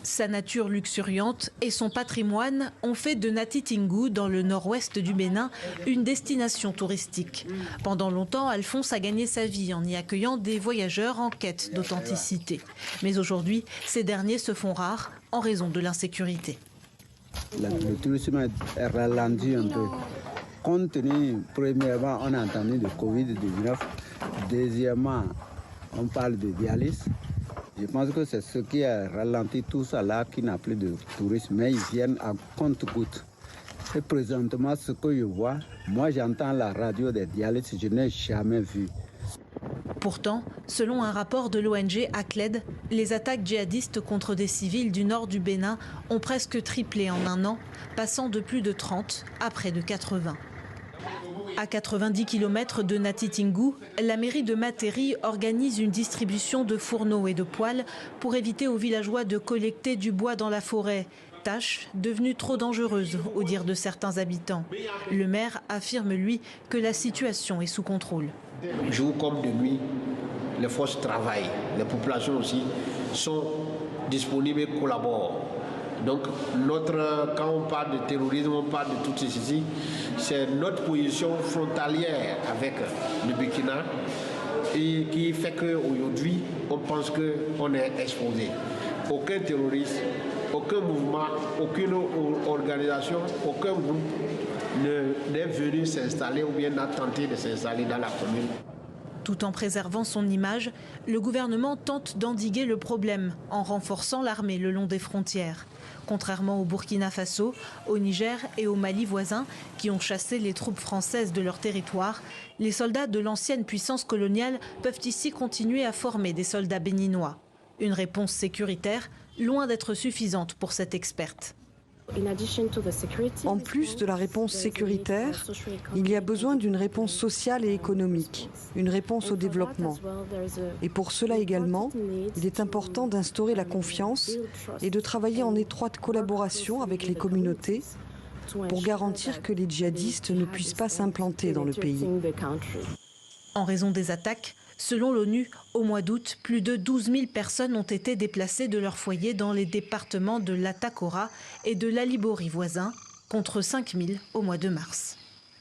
Sa nature luxuriante et son patrimoine ont fait de Nati Tingou, dans le nord-ouest du Bénin, une destination touristique. Pendant longtemps, Alphonse a gagné sa vie en y accueillant des voyageurs en quête d'authenticité. Mais aujourd'hui, ces derniers se font rares en raison de l'insécurité. Le tourisme est ralenti un peu. Compte tenu, premièrement, on a entendu de Covid-19. Deuxièmement, on parle de dialyse. Je pense que c'est ce qui a ralenti tout ça là, qui n'a plus de tourisme, mais ils viennent à compte-gouttes. Et présentement, ce que je vois, moi j'entends la radio des dialyses, je n'ai jamais vu. Pourtant, selon un rapport de l'ONG ACLED, les attaques djihadistes contre des civils du nord du Bénin ont presque triplé en un an, passant de plus de 30 à près de 80. À 90 km de Nati Tingou, la mairie de Materi organise une distribution de fourneaux et de poêles pour éviter aux villageois de collecter du bois dans la forêt. Tâche devenue trop dangereuse, au dire de certains habitants. Le maire affirme, lui, que la situation est sous contrôle. Jour comme de nuit, les forces travaillent. Les populations aussi sont disponibles et collaborent. Donc, quand on parle de terrorisme, on parle de tout ceci, c'est notre position frontalière avec le Burkina et qui fait qu'aujourd'hui, on pense qu'on est exposé. Aucun terroriste, aucun mouvement, aucune organisation, aucun groupe n'est venu s'installer ou bien n'a tenté de s'installer dans la commune. Tout en préservant son image, le gouvernement tente d'endiguer le problème en renforçant l'armée le long des frontières. Contrairement au Burkina Faso, au Niger et au Mali voisins, qui ont chassé les troupes françaises de leur territoire, les soldats de l'ancienne puissance coloniale peuvent ici continuer à former des soldats béninois. Une réponse sécuritaire, loin d'être suffisante pour cette experte. En plus de la réponse sécuritaire, il y a besoin d'une réponse sociale et économique, une réponse au développement. Et pour cela également, il est important d'instaurer la confiance et de travailler en étroite collaboration avec les communautés pour garantir que les djihadistes ne puissent pas s'implanter dans le pays. En raison des attaques, selon l'ONU, au mois d'août, plus de 12 000 personnes ont été déplacées de leur foyer dans les départements de l'Atakora et de l'Alibori voisins, contre 5 000 au mois de mars.